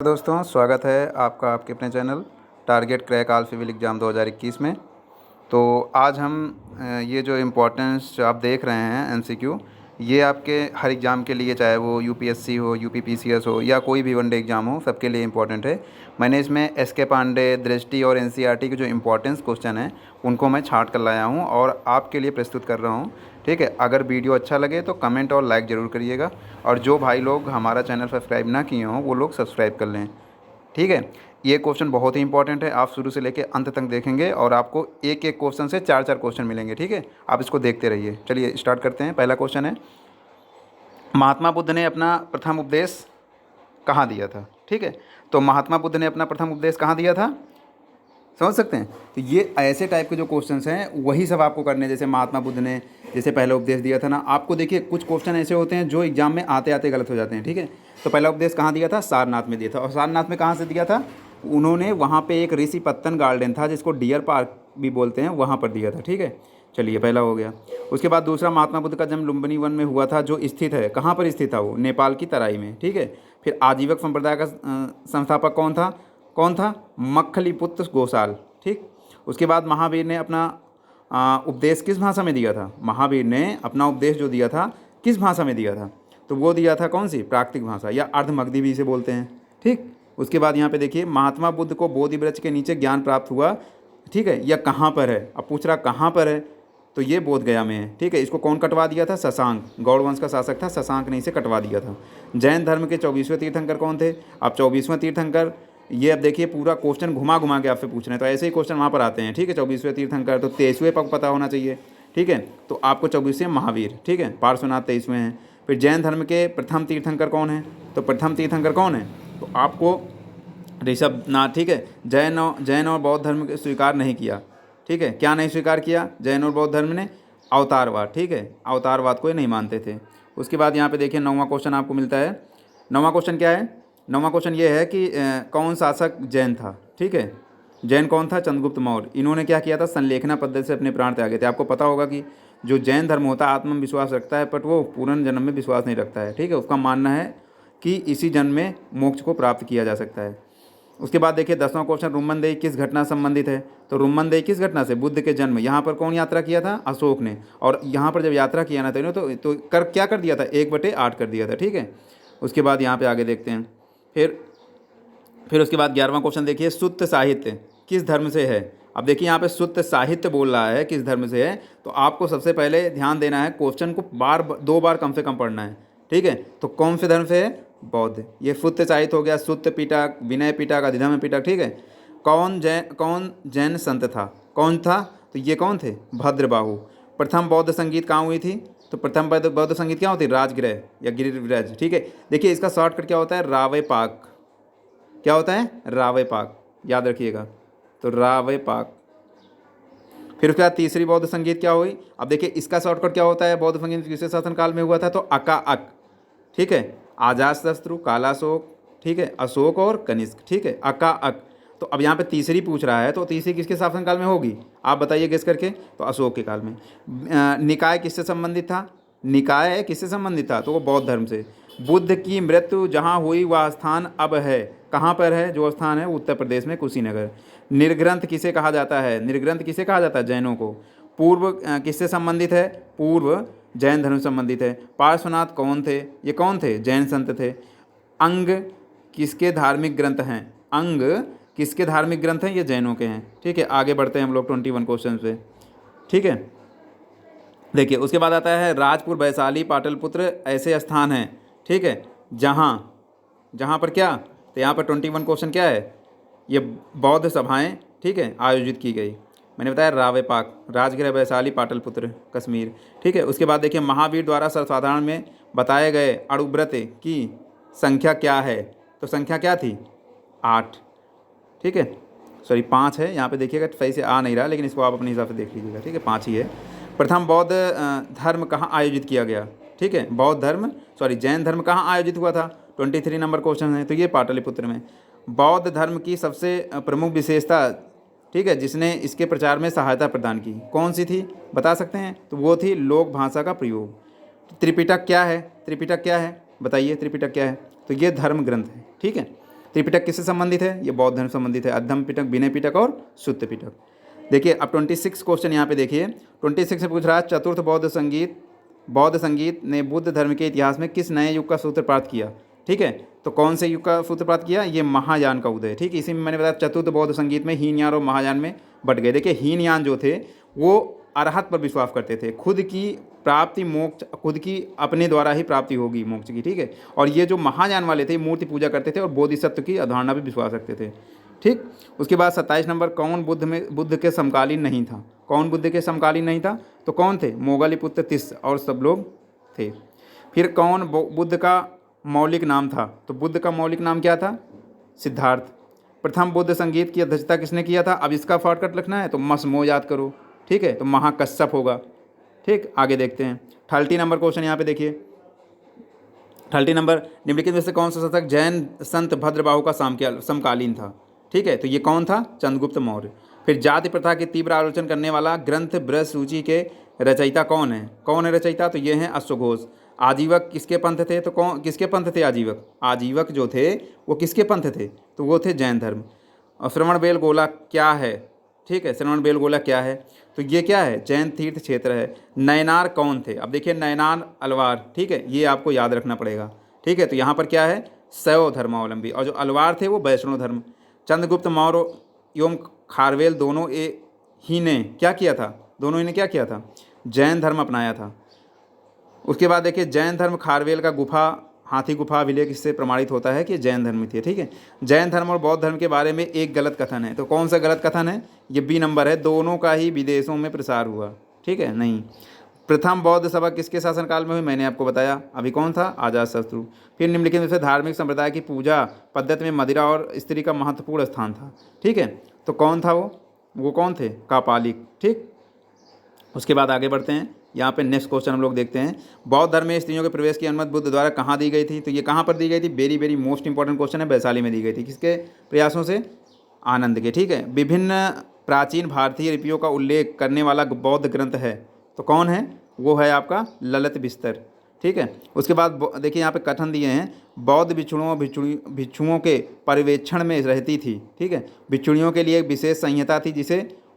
दोस्तों, स्वागत है आपका आपके अपने channel target crack all civil exam 2021 में। तो आज हम ये जो इम्पोर्टेंस जो आप देख रहे हैं एमसीक्यू, ये आपके हर एग्ज़ाम के लिए, चाहे वो यूपीएससी हो, यूपीपीसीएस हो या कोई भी वनडे एग्ज़ाम हो, सबके लिए इम्पोर्टेंट है। मैंने इसमें एसके पांडे, दृष्टि और एनसीईआरटी के जो इम्पोर्टेंस क्वेश्चन हैं उनको मैं छाँट कर लाया हूँ और आपके लिए प्रस्तुत कर रहा हूँ। ठीक है, अगर वीडियो अच्छा लगे तो कमेंट और लाइक ज़रूर करिएगा, और जो भाई लोग हमारा चैनल सब्सक्राइब ना किए हों वो लोग सब्सक्राइब कर लें। ठीक है, ये क्वेश्चन बहुत ही इंपॉर्टेंट है, आप शुरू से लेकर अंत तक देखेंगे और आपको एक एक क्वेश्चन से चार चार क्वेश्चन मिलेंगे। ठीक है, आप इसको देखते रहिए। चलिए स्टार्ट करते हैं। पहला क्वेश्चन है, महात्मा बुद्ध ने अपना प्रथम उपदेश कहाँ दिया था? ठीक है, तो महात्मा बुद्ध ने अपना प्रथम उपदेश कहाँ दिया था, समझ सकते हैं? तो ये ऐसे टाइप के जो क्वेश्चंस हैं वही सब आपको करने हैं। जैसे महात्मा बुद्ध ने जैसे पहला उपदेश दिया था ना, आपको देखिए कुछ क्वेश्चन ऐसे होते हैं जो एग्जाम में आते आते गलत हो जाते हैं। ठीक है, तो पहला उपदेश कहाँ दिया था? सारनाथ में दिया था। और सारनाथ में कहाँ से दिया था? उन्होंने वहाँ पे एक ऋषि पत्तन गार्डन था जिसको डियर पार्क भी बोलते हैं, वहाँ पर दिया था। ठीक है, चलिए पहला हो गया। उसके बाद दूसरा, महात्मा बुद्ध का जन्म लुम्बिनी वन में हुआ था, जो स्थित है, कहाँ पर स्थित था? वो नेपाल की तराई में। ठीक है, फिर आजीवक संप्रदाय का संस्थापक कौन था? मक्खलीपुत्र गोसाल। ठीक, उसके बाद महावीर ने अपना उपदेश किस भाषा में दिया था? महावीर ने अपना उपदेश जो दिया था किस भाषा में दिया था? तो वो दिया था कौन सी? प्राकृतिक भाषा या अर्धमगधी भी इसे बोलते हैं। ठीक, उसके बाद यहाँ पे देखिए, महात्मा बुद्ध को बोधि वृक्ष के नीचे ज्ञान प्राप्त हुआ। ठीक है, यह कहाँ पर है? अब पूछ रहा कहाँ पर है, तो ये बोध गया में है। ठीक है, इसको कौन कटवा दिया था? शशांक, गौड़ वंश का शासक था, शशांक ने इसे कटवा दिया था। जैन धर्म के 24वें तीर्थंकर कौन थे? अब 24वें तीर्थंकर, ये अब देखिए पूरा क्वेश्चन घुमा घुमा के आपसे पूछ रहे हैं, तो ऐसे ही क्वेश्चन वहाँ पर आते हैं। ठीक है, 24वें तीर्थंकर, तो 23वें पग पता होना चाहिए। ठीक है, तो आपको 24वें महावीर, ठीक है, पार्श्वनाथ 23वें हैं। फिर जैन धर्म के प्रथम तीर्थंकर कौन है? तो प्रथम तीर्थंकर कौन है? तो आपको ऋषभनाथ। ठीक है, जैन और बौद्ध धर्म को स्वीकार नहीं किया। ठीक है, क्या नहीं स्वीकार किया? जैन और बौद्ध धर्म ने अवतारवाद। ठीक है, अवतारवाद को ये नहीं मानते थे। उसके बाद यहाँ पे देखिए 9वां क्वेश्चन आपको मिलता है। 9वां क्वेश्चन क्या है? 9वां क्वेश्चन ये है कि कौन शासक जैन था? ठीक है, जैन कौन था? चंद्रगुप्त मौर्य। इन्होंने क्या किया था? संलेखना पद्धति से अपने प्राण त्यागे थे। आपको पता होगा कि जो जैन धर्म होता है आत्मविश्वास रखता है, बट वो पुनर्जन्म में विश्वास नहीं रखता है। ठीक है, उसका मानना है कि इसी जन्म में मोक्ष को प्राप्त किया जा सकता है। उसके बाद देखिए 10वां क्वेश्चन, रुम्मनदेही किस घटना से संबंधित है? तो रुम्मनदेही किस घटना से? बुद्ध के जन्म। यहाँ पर कौन यात्रा किया था? अशोक ने। और यहाँ पर जब यात्रा किया ना तो क्या कर दिया था? 1/8 कर दिया था। ठीक है, उसके बाद यहाँ पे आगे देखते हैं। फिर उसके बाद 11वां क्वेश्चन देखिए, सुत्त साहित्य किस धर्म से है? अब देखिए यहाँ पे सुत्त साहित्य बोल रहा है, किस धर्म से है? तो आपको सबसे पहले ध्यान देना है, क्वेश्चन को 2 बार कम से कम पढ़ना है। ठीक है, तो कौन से धर्म से है? बौद्ध। ये सुत्त साहित्य हो गया, सुत्त पिटक, विनय पिटक, अधिधम्म पिटक। ठीक है, कौन जैन संत था? कौन था? तो ये कौन थे? भद्रबाहु। प्रथम बौद्ध संगीत कहाँ हुई थी? तो प्रथम बौद्ध संगीत क्या होती? राजगृह या गिरिव्रज। ठीक है, देखिए इसका शॉर्टकट क्या होता है? रावे पाक। क्या होता है? रावे पाक, याद रखिएगा। तो रावे पाक। फिर उसके बाद तीसरी बौद्ध संगीत क्या हुई? अब देखिए इसका शॉर्टकट क्या होता है? बौद्ध संगीत किसके शासनकाल में हुआ था? तो अका अक। ठीक है, अजातशत्रु, कालाशोक, ठीक है, अशोक और कनिष्क। ठीक है, अका अक। तो अब यहाँ पे तीसरी पूछ रहा है, तो तीसरी किसके शासनकाल में होगी? आप बताइए गेस करके। तो अशोक के काल में। निकाय किससे संबंधित था? निकाय किससे संबंधित था? तो वो बौद्ध धर्म से। बुद्ध की मृत्यु जहाँ हुई वह स्थान अब है, कहाँ पर है? जो स्थान है उत्तर प्रदेश में, कुशीनगर। निर्ग्रंथ किसे कहा जाता है? निर्ग्रंथ किसे कहा जाता है? जैनों को। पूर्व किससे संबंधित है? पूर्व जैन धर्म से संबंधित है। पार्श्वनाथ कौन थे? ये कौन थे? जैन संत थे। अंग किसके धार्मिक ग्रंथ हैं? अंग किसके धार्मिक ग्रंथ हैं? ये जैनों के हैं। ठीक है, आगे बढ़ते हैं हम लोग 21 क्वेश्चन पे। ठीक है, देखिए उसके बाद आता है, राजपुर, वैशाली, पाटलिपुत्र ऐसे स्थान हैं। ठीक है, जहाँ पर क्या? तो यहाँ पर 21 क्वेश्चन क्या है? ये बौद्ध सभाएं, ठीक है, आयोजित की गई। मैंने बताया रावे पाक, राजगृह, वैशाली, पाटलिपुत्र, कश्मीर। ठीक है, उसके बाद देखिए, महावीर द्वारा सर्वसाधारण में बताए गए अणुव्रत की संख्या क्या है? तो संख्या क्या थी? 8। ठीक है, सॉरी 5 है। यहाँ पे देखिएगा सही से आ नहीं रहा, लेकिन इसको आप अपने हिसाब से देख लीजिएगा। ठीक है, 5 ही है। प्रथम बौद्ध धर्म कहाँ आयोजित किया गया? ठीक है, जैन धर्म कहाँ आयोजित हुआ था? 23 नंबर क्वेश्चन है, तो ये पाटलिपुत्र में। बौद्ध धर्म की सबसे प्रमुख विशेषता, ठीक है, जिसने इसके प्रचार में सहायता प्रदान की, कौन सी थी? बता सकते हैं? तो वो थी लोक भाषा का प्रयोग। त्रिपिटक क्या है? त्रिपिटक क्या है? बताइए, त्रिपिटक क्या है? तो ये धर्म ग्रंथ है। ठीक है, त्रिपिटक किससे संबंधित है? ये बौद्ध धर्म से संबंधित है। अधम पिटक, विनय पिटक और सुत्त पिटक। देखिए अब 26 क्वेश्चन यहाँ पे देखिए, 26 से पूछ रहा है चतुर्थ बौद्ध संगीत ने बुद्ध धर्म के इतिहास में किस नए युग का सूत्र प्राप्त किया? ठीक है, तो कौन से युग का सूत्र प्राप्त किया? ये महायान का उदय। ठीक, इसी में मैंने बताया चतुर्थ बौद्ध संगीत में हीनयान और महायान में बट गए। देखिए हीनयान जो थे वो अरहत पर विश्वास करते थे, खुद की प्राप्ति मोक्ष खुद की अपने द्वारा ही प्राप्ति होगी मोक्ष की। ठीक है, और ये जो महायान वाले थे मूर्ति पूजा करते थे और बोधिसत्व की अवधारणा भी विश्वास रखते थे। ठीक, उसके बाद 27 नंबर, कौन बुद्ध के समकालीन नहीं था? कौन बुद्ध के समकालीन नहीं था? तो कौन थे? मोगलीपुत्र तिस्स और सब लोग थे। फिर कौन बुद्ध का मौलिक नाम था? तो बुद्ध का मौलिक नाम क्या था? सिद्धार्थ। प्रथम बुद्ध संगीत की अध्यक्षता किसने किया था? अब इसका शॉर्टकट लिखना है तो मसमो याद करो। ठीक है, तो महाकश्यप होगा। ठीक, आगे देखते हैं 30 नंबर क्वेश्चन यहाँ पे देखिए। 30 नंबर, निम्नलिखित में से कौन सा शासक जैन संत भद्रबाहु का समकालीन था? ठीक है, तो ये कौन था? चंद्रगुप्त मौर्य। फिर जाति प्रथा की तीव्र आलोचना करने वाला ग्रंथ बृहद सूची के रचयिता कौन है? कौन है रचयिता? तो ये हैं अश्वघोष। आजीवक किसके पंथ थे? तो कौन किसके पंथ थे आजीवक? आजीवक जो थे वो किसके पंथ थे? तो वो थे जैन धर्म। और श्रवण बेलगोला क्या है? ठीक है, श्रवण बेलगोला क्या है? तो ये क्या है? जैन तीर्थ क्षेत्र है। नयनार कौन थे? अब देखिए नयनार अलवार। ठीक है, ये आपको याद रखना पड़ेगा। ठीक है, तो यहाँ पर क्या है? शैव धर्मावलंबी, और जो अलवार थे वो वैष्णव धर्म। चंद्रगुप्त मौर्य एवं खारवेल दोनों ही ने क्या किया था? दोनों ही ने क्या किया था? जैन धर्म अपनाया था। उसके बाद देखिए जैन धर्म खारवेल का हाथी गुफा अभिलेख इससे प्रमाणित होता है कि जैन धर्म थी। ठीक है, जैन धर्म और बौद्ध धर्म के बारे में एक गलत कथन है। तो कौन सा गलत कथन है? ये बी नंबर है, दोनों का ही विदेशों में प्रसार हुआ। ठीक है, नहीं। प्रथम बौद्ध सभा किसके शासनकाल में हुई? मैंने आपको बताया अभी। कौन था? अजातशत्रु। फिर निम्नलिखित में से धार्मिक संप्रदाय की पूजा पद्धति में मदिरा और स्त्री का महत्वपूर्ण स्थान था। ठीक है, तो कौन था वो कौन थे? कापालिक। ठीक, उसके बाद आगे बढ़ते हैं। यहाँ पे नेक्स्ट क्वेश्चन हम लोग देखते हैं, बौद्ध धर्म में स्त्रियों के प्रवेश की अनुमति बुद्ध द्वारा कहाँ दी गई थी? तो ये कहाँ पर दी गई थी? Very very most important question है। वैशाली में दी गई थी। किसके प्रयासों से? आनंद के। ठीक है, विभिन्न प्राचीन भारतीय लिपियों का उल्लेख करने वाला बौद्ध ग्रंथ है तो कौन है? वो है आपका ललित विस्तर। ठीक है, उसके बाद देखिए यहाँ पे कथन दिए हैं, बौद्ध भिक्षुओं के पर्यवेक्षण में रहती थी। ठीक है, भिक्षुणियों के लिए एक विशेष संहिता थी जिसे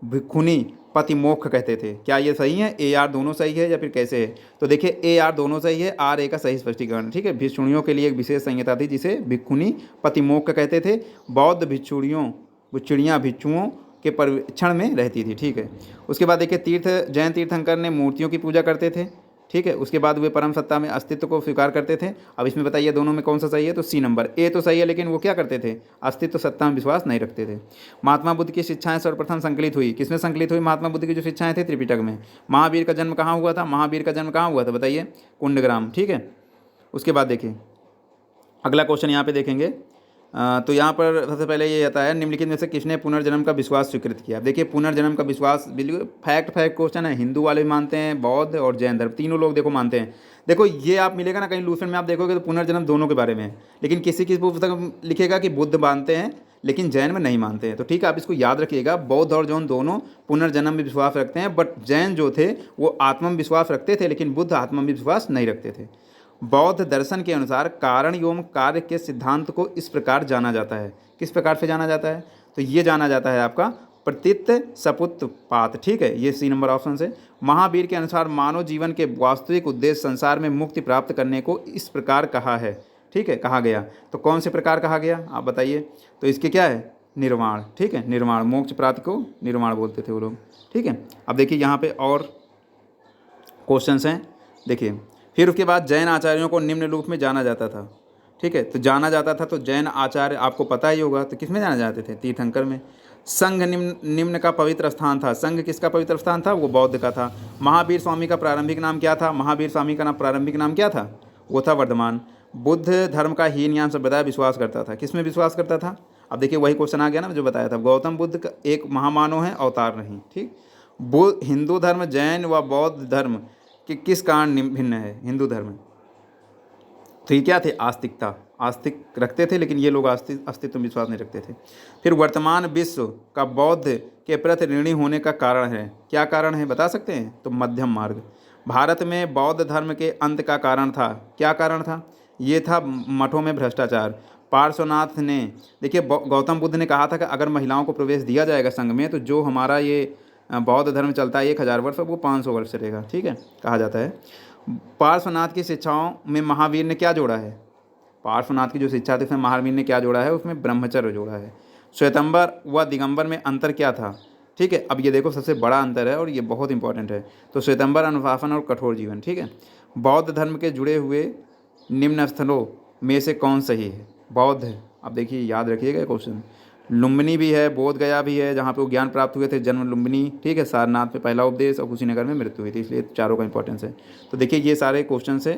भिक्षुनी पतिमोक्ष कहते थे। क्या ये सही है? ए आर दोनों सही है या फिर कैसे है? तो देखिए ए आर दोनों सही है, आर ए का सही स्पष्टीकरण। ठीक है, भिक्षुणियों के लिए एक विशेष संहिता थी जिसे भिक्षुनी पतिमोक्ष कहते थे। बौद्ध भिक्षुणियाँ भिक्षुओं के पर्यवेक्षण में रहती थी। ठीक है, उसके बाद देखिए जैन तीर्थंकर ने मूर्तियों की पूजा करते थे। ठीक है, उसके बाद वे परम सत्ता में अस्तित्व को स्वीकार करते थे। अब इसमें बताइए दोनों में कौन सा सही है? तो सी नंबर, ए तो सही है, लेकिन वो क्या करते थे? अस्तित्व सत्ता में विश्वास नहीं रखते थे। महात्मा बुद्ध की शिक्षाएं सर्वप्रथम संकलित हुई किसमें? संकलित हुई महात्मा बुद्ध की जो शिक्षाएं थे त्रिपिटक में। महावीर का जन्म कहाँ हुआ था? महावीर का जन्म कहाँ हुआ था बताइए? कुंडग्राम। ठीक है, उसके बाद देखिए अगला क्वेश्चन यहाँ पे देखेंगे। तो यहाँ पर सबसे पहले ये आता है, निम्नलिखित में से किसने पुनर्जन्म का विश्वास स्वीकृत किया? देखिए पुनर्जन्म का विश्वास बिल्कुल फैक्ट क्वेश्चन है। हिंदू वाले भी मानते हैं, बौद्ध और जैन धर्म तीनों लोग देखो मानते हैं। देखो ये आप मिलेगा ना कहीं लूसेंट में, आप देखोगे तो पुनर्जन्म दोनों के बारे में है, लेकिन किसी की पुस्तक लिखेगा कि बुद्ध मानते हैं लेकिन जैन में नहीं मानते हैं। तो ठीक है, आप इसको याद रखिएगा, बौद्ध और जैन दोनों पुनर्जन्म में विश्वास रखते हैं, बट जैन जो थे वो आत्मा में विश्वास रखते थे लेकिन बुद्ध आत्मा में विश्वास नहीं रखते थे। बौद्ध दर्शन के अनुसार कारण एवं कार्य के सिद्धांत को इस प्रकार जाना जाता है। किस प्रकार से जाना जाता है? तो ये जाना जाता है आपका प्रतीत सपुत्पात। ठीक है, ये सी नंबर ऑप्शन से। महावीर के अनुसार मानव जीवन के वास्तविक उद्देश्य संसार में मुक्ति प्राप्त करने को इस प्रकार कहा है। ठीक है, कहा गया। तो कौन से प्रकार कहा गया आप बताइए? तो इसके क्या है? निर्वाण। ठीक है, निर्वाण, मोक्ष प्राप्ति को निर्वाण बोलते थे वो लोग। ठीक है, अब देखिए यहाँ पे और क्वेश्चंस हैं। देखिए फिर उसके बाद जैन आचार्यों को निम्न रूप में जाना जाता था। ठीक है, तो जाना जाता था तो जैन आचार्य आपको पता ही होगा, तो किस में जाना जाते थे? तीर्थंकर में। संघ निम्न का पवित्र स्थान था। संघ किसका पवित्र स्थान था? वो बौद्ध का था। महावीर स्वामी का प्रारंभिक नाम क्या था? महावीर स्वामी का प्रारंभिक नाम क्या था? वो था वर्धमान। बुद्ध धर्म का हीनयान संप्रदाय विश्वास करता था। किस में विश्वास करता था? अब देखिए वही क्वेश्चन आ गया ना जो बताया था, गौतम बुद्ध का एक महामानव है, अवतार नहीं। ठीक, हिंदू धर्म जैन व बौद्ध धर्म कि किस कारण भिन्न है? हिंदू धर्म तो ये क्या थे? आस्तिकता, आस्तिक रखते थे, लेकिन ये लोग अस्तित्व में विश्वास नहीं रखते थे। फिर वर्तमान विश्व का बौद्ध के प्रति ऋणी होने का कारण है। क्या कारण है बता सकते हैं? तो मध्यम मार्ग। भारत में बौद्ध धर्म के अंत का कारण था। क्या कारण था? ये था मठों में भ्रष्टाचार। पार्श्वनाथ ने, देखिए गौतम बुद्ध ने कहा था कि अगर महिलाओं को प्रवेश दिया जाएगा संघ में तो जो हमारा ये बौद्ध धर्म चलता है 1000 वर्ष, वो 500 वर्ष चलेगा, ठीक है, कहा जाता है। पार्श्वनाथ की शिक्षाओं में महावीर ने क्या जोड़ा है? पार्श्वनाथ की जो शिक्षा थी उसमें महावीर ने क्या जोड़ा है? उसमें ब्रह्मचर्य जोड़ा है। श्वेतंबर व दिगंबर में अंतर क्या था? ठीक है, अब ये देखो सबसे बड़ा अंतर है और ये बहुत इंपॉर्टेंट है। तो श्वेतंबर अनुशासन और कठोर जीवन, ठीक है। बौद्ध धर्म के जुड़े हुए निम्न स्थलों में से कौन सही है? बौद्ध है, अब देखिए याद रखिएगा क्वेश्चन। लुम्बिनी भी है, बोध गया भी है जहाँ पे वो ज्ञान प्राप्त हुए थे, जन्म लुम्बिनी, ठीक है। सारनाथ में पहला उपदेश और कुशीनगर में मृत्यु हुई थी, इसलिए चारों का इंपॉर्टेंस है। तो देखिए ये सारे क्वेश्चन है,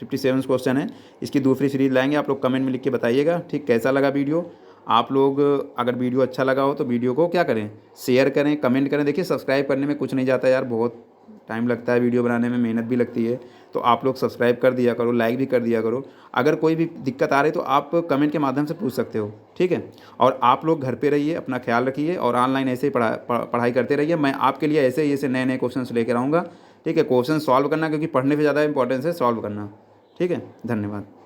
57 क्वेश्चन है। इसकी दूसरी सीरीज लाएंगे, आप लोग कमेंट में लिख के बताइएगा, ठीक, कैसा लगा वीडियो। आप लोग अगर वीडियो अच्छा लगा हो तो वीडियो को क्या करें, शेयर करें, कमेंट करें। देखिए सब्सक्राइब करने में कुछ नहीं जाता यार, बहुत टाइम लगता है, वीडियो बनाने में मेहनत भी लगती है। तो आप लोग सब्सक्राइब कर दिया करो, लाइक भी कर दिया करो। अगर कोई भी दिक्कत आ रही तो आप कमेंट के माध्यम से पूछ सकते हो, ठीक है। और आप लोग घर पे रहिए, अपना ख्याल रखिए और ऑनलाइन ऐसे ही पढ़ाई करते रहिए। मैं आपके लिए ऐसे ही ऐसे नए नए क्वेश्चन लेकर आऊँगा, ठीक है। क्वेश्चन सॉल्व करना, क्योंकि पढ़ने से ज़्यादा इंपॉर्टेंस है सॉल्व करना, ठीक है। धन्यवाद।